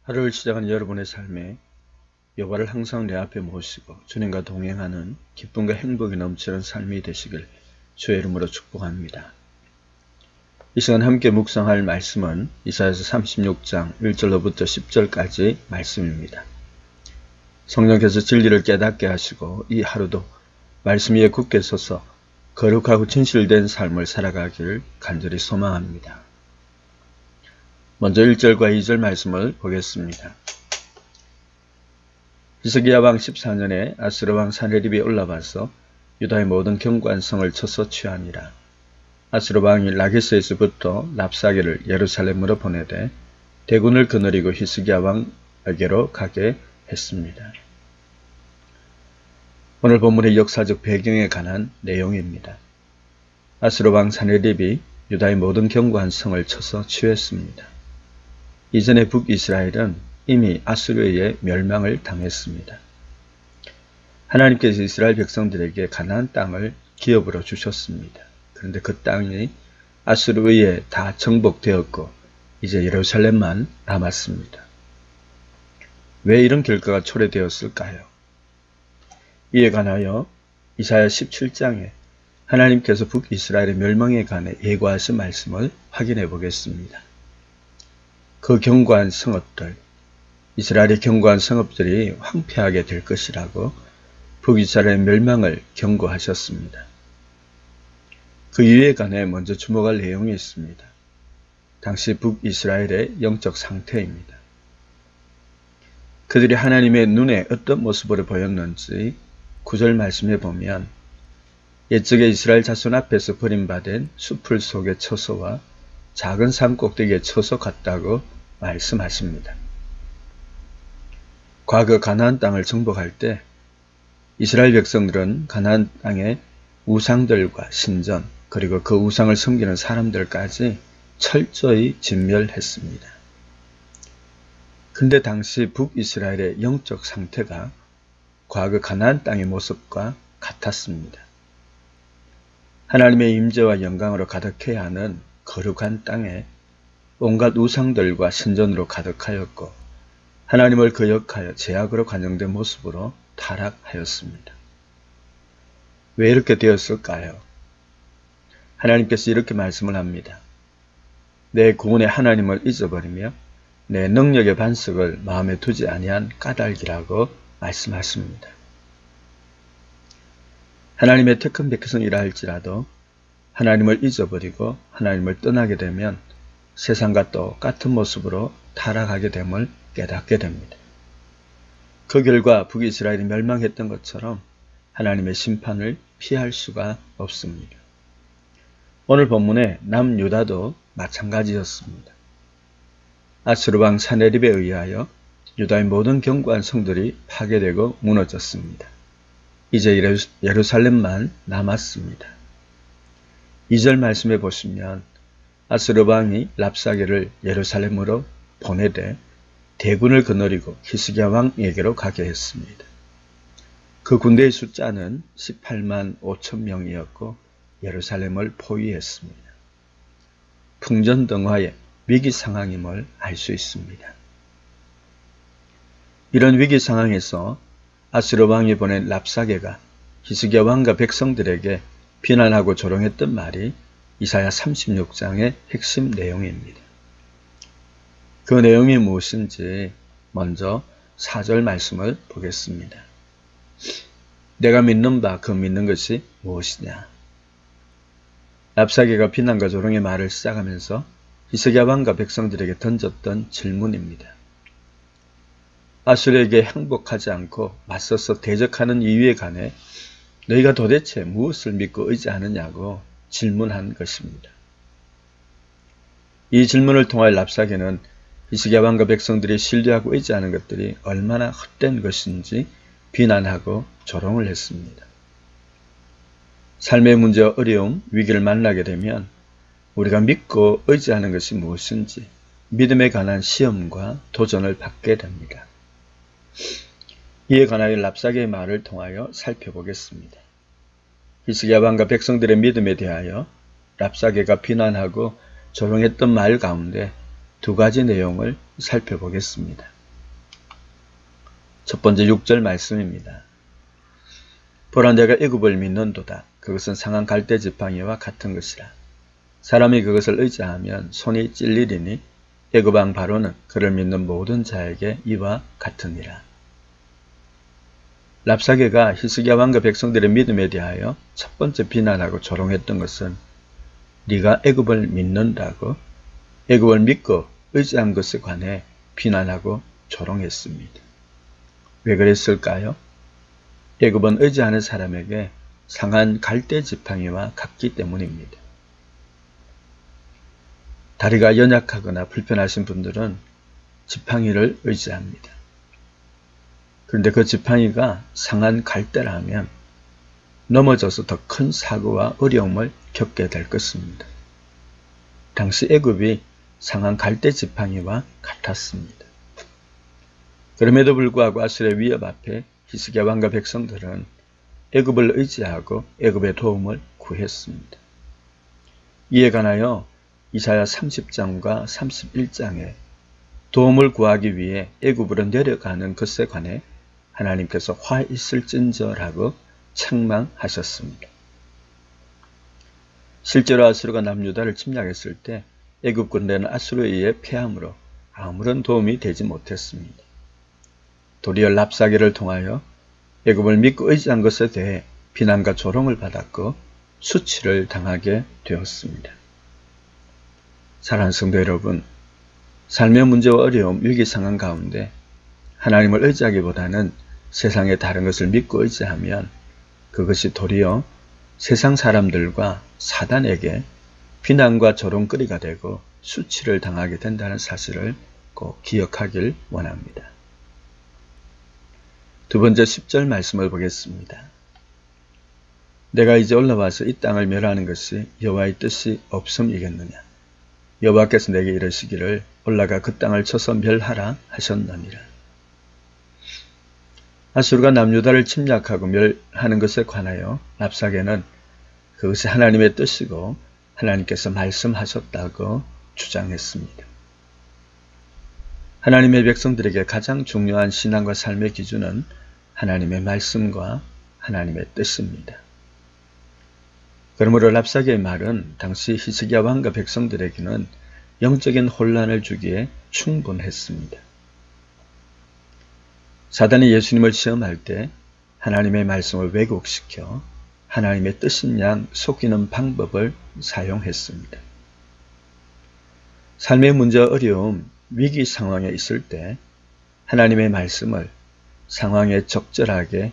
하루를 시작하는 여러분의 삶에 여호와를 항상 내 앞에 모시고 주님과 동행하는 기쁨과 행복이 넘치는 삶이 되시길 주의 이름으로 축복합니다. 이 시간 함께 묵상할 말씀은 이사야서 36장 1절로부터 10절까지 말씀입니다. 성령께서 진리를 깨닫게 하시고 이 하루도 말씀 위에 굳게 서서 거룩하고 진실된 삶을 살아가길 간절히 소망합니다. 먼저 1절과 2절 말씀을 보겠습니다. 히스기야 왕 14년에 아스르 왕 사네립이 올라와서 유다의 모든 견고한 성을 쳐서 취하니라. 아스르 왕이 라기스에서부터 랍사게를 예루살렘으로 보내되 대군을 거느리고 히스기야 왕에게로 가게 했습니다. 오늘 본문의 역사적 배경에 관한 내용입니다. 아스르 왕 사네립이 유다의 모든 견고한 성을 쳐서 취했습니다. 이전에 북이스라엘은 이미 아수르에 의해 멸망을 당했습니다. 하나님께서 이스라엘 백성들에게 가나안 땅을 기업으로 주셨습니다. 그런데 그 땅이 아수르에 의해 다 정복되었고 이제 예루살렘만 남았습니다. 왜 이런 결과가 초래되었을까요? 이에 관하여 이사야 17장에 하나님께서 북이스라엘의 멸망에 관해 예고하신 말씀을 확인해 보겠습니다. 그 견고한 성읍들, 이스라엘의 견고한 성읍들이 황폐하게 될 것이라고 북이스라엘의 멸망을 경고하셨습니다. 그 이유에 관해 먼저 주목할 내용이 있습니다. 당시 북이스라엘의 영적 상태입니다. 그들이 하나님의 눈에 어떤 모습으로 보였는지 9절 말씀에 보면 옛적에 이스라엘 자손 앞에서 버림받은 수풀 속의 처소와 작은 산 꼭대기에 처소 같다고 말씀하십니다. 과거 가나안 땅을 정복할 때 이스라엘 백성들은 가나안 땅의 우상들과 신전 그리고 그 우상을 섬기는 사람들까지 철저히 진멸했습니다. 근데 당시 북이스라엘의 영적 상태가 과거 가나안 땅의 모습과 같았습니다. 하나님의 임재와 영광으로 가득해야 하는 거룩한 땅에 온갖 우상들과 신전으로 가득하였고 하나님을 거역하여 죄악으로 관영된 모습으로 타락하였습니다. 왜 이렇게 되었을까요? 하나님께서 이렇게 말씀을 합니다. 내 구원의 하나님을 잊어버리며 내 능력의 반석을 마음에 두지 아니한 까닭이라고 말씀하십니다. 하나님의 택한 백성이라 할지라도 하나님을 잊어버리고 하나님을 떠나게 되면 세상과 똑같은 모습으로 타락하게 됨을 깨닫게 됩니다. 그 결과 북이스라엘이 멸망했던 것처럼 하나님의 심판을 피할 수가 없습니다. 오늘 본문의 남유다도 마찬가지였습니다. 아스르 왕 사네립에 의하여 유다의 모든 견고한 성들이 파괴되고 무너졌습니다. 이제 예루살렘만 남았습니다. 2절 말씀해 보시면 아스르 왕이 랍사게를 예루살렘으로 보내되 대군을 거느리고 히스기야 왕에게로 가게 했습니다. 그 군대의 숫자는 18만 5천 명이었고 예루살렘을 포위했습니다. 풍전등화의 위기 상황임을 알 수 있습니다. 이런 위기 상황에서 아스르 왕이 보낸 랍사게가 히스기야 왕과 백성들에게 비난하고 조롱했던 말이 이사야 36장의 핵심 내용입니다. 그 내용이 무엇인지 먼저 4절 말씀을 보겠습니다. 내가 믿는 바 그 믿는 것이 무엇이냐? 랍사게가 비난과 조롱의 말을 시작하면서 히스기야 왕과 백성들에게 던졌던 질문입니다. 아수르에게 항복하지 않고 맞서서 대적하는 이유에 관해 너희가 도대체 무엇을 믿고 의지하느냐고 질문한 것입니다. 이 질문을 통하여 랍사게는 히스기야 왕과 백성들이 신뢰하고 의지하는 것들이 얼마나 헛된 것인지 비난하고 조롱을 했습니다. 삶의 문제와 어려움, 위기를 만나게 되면 우리가 믿고 의지하는 것이 무엇인지 믿음에 관한 시험과 도전을 받게 됩니다. 이에 관하여 랍사게의 말을 통하여 살펴보겠습니다. 히스기야 왕과 백성들의 믿음에 대하여 랍사게가 비난하고 조롱했던 말 가운데 두 가지 내용을 살펴보겠습니다. 첫 번째 6절 말씀입니다. 보라 내가 애굽을 믿는도다. 그것은 상한 갈대 지팡이와 같은 것이라. 사람이 그것을 의지하면 손이 찔리리니 애굽 왕 바로는 그를 믿는 모든 자에게 이와 같으니라. 랍사게가 히스기야 왕과 백성들의 믿음에 대하여 첫 번째 비난하고 조롱했던 것은 네가 애굽을 믿는다고 애굽을 믿고 의지한 것에 관해 비난하고 조롱했습니다. 왜 그랬을까요? 애굽은 의지하는 사람에게 상한 갈대 지팡이와 같기 때문입니다. 다리가 연약하거나 불편하신 분들은 지팡이를 의지합니다. 그런데 그 지팡이가 상한 갈대라면 넘어져서 더 큰 사고와 어려움을 겪게 될 것입니다. 당시 애굽이 상한 갈대 지팡이와 같았습니다. 그럼에도 불구하고 아수르의 위협 앞에 히스기야 왕과 백성들은 애굽을 의지하고 애굽의 도움을 구했습니다. 이에 관하여 이사야 30장과 31장에 도움을 구하기 위해 애굽으로 내려가는 것에 관해 하나님께서 화 있을진저라고 책망하셨습니다. 실제로 아수르가 남유다를 침략했을 때 애굽 군대는 아수르에 의해 패함으로 아무런 도움이 되지 못했습니다. 도리어 랍사게를 통하여 애굽을 믿고 의지한 것에 대해 비난과 조롱을 받았고 수치를 당하게 되었습니다. 사랑하는 성도 여러분, 삶의 문제와 어려움, 위기 상황 가운데 하나님을 의지하기보다는 세상의 다른 것을 믿고 의지하면 그것이 도리어 세상 사람들과 사단에게 비난과 조롱거리가 되고 수치를 당하게 된다는 사실을 꼭 기억하길 원합니다. 두 번째 10절 말씀을 보겠습니다. 내가 이제 올라와서 이 땅을 멸하는 것이 여호와의 뜻이 없음이겠느냐. 여호와께서 내게 이르시기를 올라가 그 땅을 쳐서 멸하라 하셨느니라. 아수르가 남유다를 침략하고 멸하는 것에 관하여 랍사게는 그것이 하나님의 뜻이고 하나님께서 말씀하셨다고 주장했습니다. 하나님의 백성들에게 가장 중요한 신앙과 삶의 기준은 하나님의 말씀과 하나님의 뜻입니다. 그러므로 랍사게의 말은 당시 히스기야 왕과 백성들에게는 영적인 혼란을 주기에 충분했습니다. 사단이 예수님을 시험할 때 하나님의 말씀을 왜곡시켜 하나님의 뜻인 양 속이는 방법을 사용했습니다. 삶의 문제와 어려움, 위기 상황에 있을 때 하나님의 말씀을 상황에 적절하게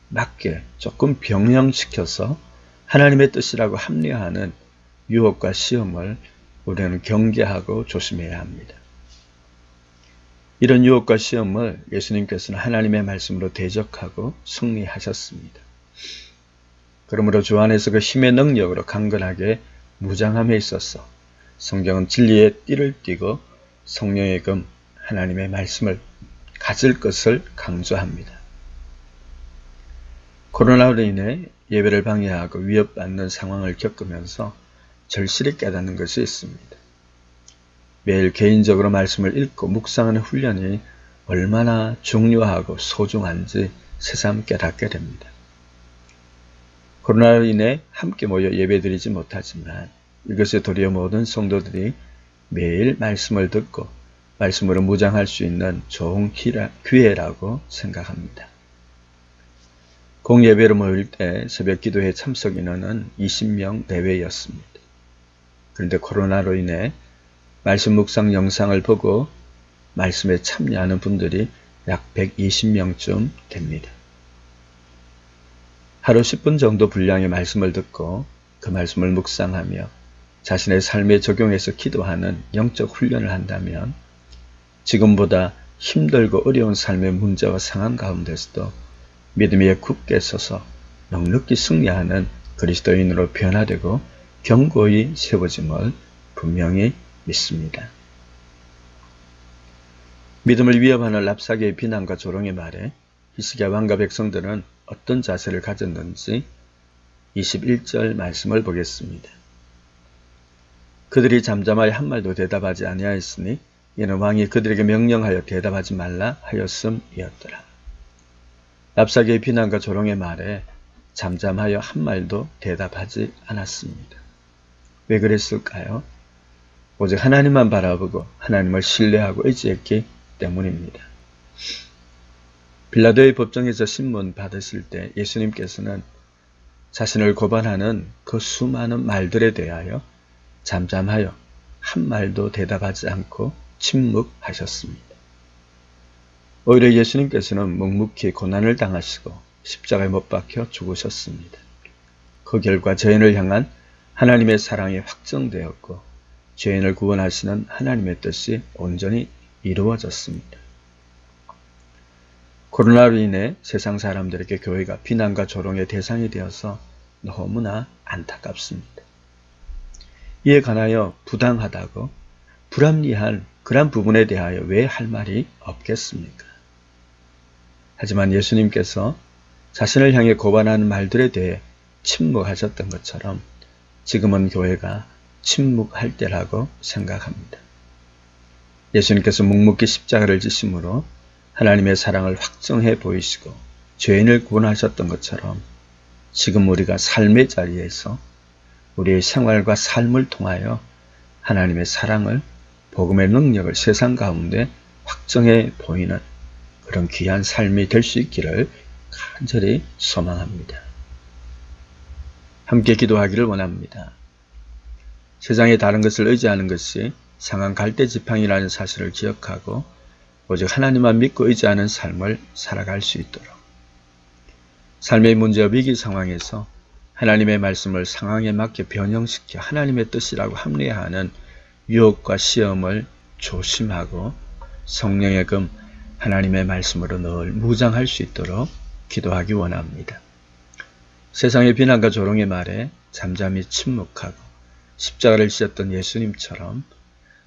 맞게 조금 변형시켜서 하나님의 뜻이라고 합리화하는 유혹과 시험을 우리는 경계하고 조심해야 합니다. 이런 유혹과 시험을 예수님께서는 하나님의 말씀으로 대적하고 승리하셨습니다. 그러므로 주 안에서 그 힘의 능력으로 강건하게 무장함에 있어서 성경은 진리의 띠를 띠고 성령의 금 하나님의 말씀을 가질 것을 강조합니다. 코로나로 인해 예배를 방해하고 위협받는 상황을 겪으면서 절실히 깨닫는 것이 있습니다. 매일 개인적으로 말씀을 읽고 묵상하는 훈련이 얼마나 중요하고 소중한지 새삼 깨닫게 됩니다. 코로나로 인해 함께 모여 예배드리지 못하지만 이것이 도리어 모든 성도들이 매일 말씀을 듣고 말씀으로 무장할 수 있는 좋은 기회라고 생각합니다. 공예배로 모일 때 새벽 기도회 참석 인원은 20명 내외였습니다. 그런데 코로나로 인해 말씀 묵상 영상을 보고 말씀에 참여하는 분들이 약 120명쯤 됩니다. 하루 10분 정도 분량의 말씀을 듣고 그 말씀을 묵상하며 자신의 삶에 적용해서 기도하는 영적 훈련을 한다면 지금보다 힘들고 어려운 삶의 문제와 상황 가운데서도 믿음 위에 굳게 서서 넉넉히 승리하는 그리스도인으로 변화되고 견고히 세워짐을 분명히 믿습니다. 믿음을 위협하는 랍사게의 비난과 조롱의 말에 히스기야 왕과 백성들은 어떤 자세를 가졌는지 21절 말씀을 보겠습니다. 그들이 잠잠하여 한 말도 대답하지 아니하였으니 이는 왕이 그들에게 명령하여 대답하지 말라 하였음이었더라. 랍사게의 비난과 조롱의 말에 잠잠하여 한 말도 대답하지 않았습니다. 왜 그랬을까요? 오직 하나님만 바라보고 하나님을 신뢰하고 의지했기 때문입니다. 빌라도의 법정에서 신문 받으실 때 예수님께서는 자신을 고발하는 그 수많은 말들에 대하여 잠잠하여 한 말도 대답하지 않고 침묵하셨습니다. 오히려 예수님께서는 묵묵히 고난을 당하시고 십자가에 못 박혀 죽으셨습니다. 그 결과 죄인을 향한 하나님의 사랑이 확정되었고 죄인을 구원하시는 하나님의 뜻이 온전히 이루어졌습니다. 코로나로 인해 세상 사람들에게 교회가 비난과 조롱의 대상이 되어서 너무나 안타깝습니다. 이에 관하여 부당하다고 불합리한 그런 부분에 대하여 왜 할 말이 없겠습니까? 하지만 예수님께서 자신을 향해 고발하는 말들에 대해 침묵하셨던 것처럼 지금은 교회가 침묵할 때라고 생각합니다. 예수님께서 묵묵히 십자가를 지심으로 하나님의 사랑을 확정해 보이시고 죄인을 구원하셨던 것처럼 지금 우리가 삶의 자리에서 우리의 생활과 삶을 통하여 하나님의 사랑을, 복음의 능력을 세상 가운데 확정해 보이는 그런 귀한 삶이 될 수 있기를 간절히 소망합니다. 함께 기도하기를 원합니다. 세상의 다른 것을 의지하는 것이 상한 갈대지팡이라는 사실을 기억하고 오직 하나님만 믿고 의지하는 삶을 살아갈 수 있도록 삶의 문제와 위기 상황에서 하나님의 말씀을 상황에 맞게 변형시켜 하나님의 뜻이라고 합리화하는 유혹과 시험을 조심하고 성령의 금 하나님의 말씀으로 늘 무장할 수 있도록 기도하기 원합니다. 세상의 비난과 조롱의 말에 잠잠히 침묵하고 십자가를 지셨던 예수님처럼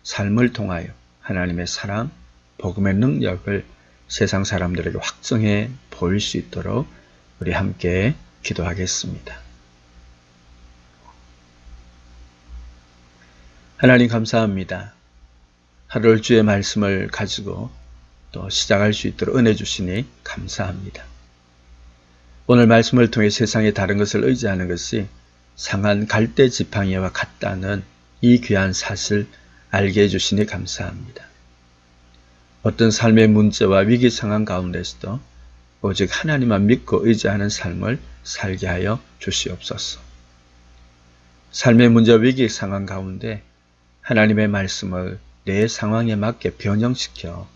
삶을 통하여 하나님의 사랑, 복음의 능력을 세상 사람들에게 확정해 보일 수 있도록 우리 함께 기도하겠습니다. 하나님 감사합니다. 하루를 주의 말씀을 가지고 또 시작할 수 있도록 은혜 주시니 감사합니다. 오늘 말씀을 통해 세상의 다른 것을 의지하는 것이 상한 갈대 지팡이와 같다는 이 귀한 사실 알게 해주시니 감사합니다. 어떤 삶의 문제와 위기 상황 가운데서도 오직 하나님만 믿고 의지하는 삶을 살게 하여 주시옵소서. 삶의 문제와 위기 상황 가운데 하나님의 말씀을 내 상황에 맞게 변형시켜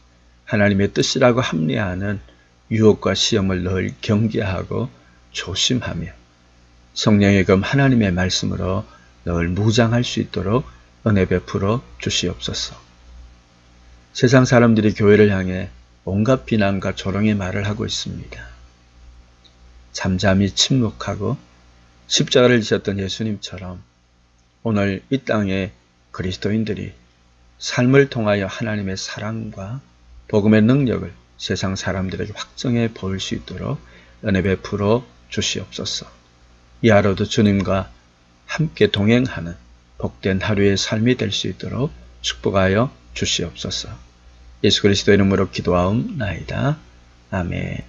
하나님의 뜻이라고 합리화하는 유혹과 시험을 늘 경계하고 조심하며 성령의 검 하나님의 말씀으로 늘 무장할 수 있도록 은혜 베풀어 주시옵소서. 세상 사람들이 교회를 향해 온갖 비난과 조롱의 말을 하고 있습니다. 잠잠히 침묵하고 십자가를 지셨던 예수님처럼 오늘 이 땅에 그리스도인들이 삶을 통하여 하나님의 사랑과 복음의 능력을 세상 사람들에게 확정해 보일 수 있도록 은혜 베풀어 주시옵소서. 이 하루도 주님과 함께 동행하는 복된 하루의 삶이 될 수 있도록 축복하여 주시옵소서. 예수 그리스도 이름으로 기도하옵나이다. 아멘.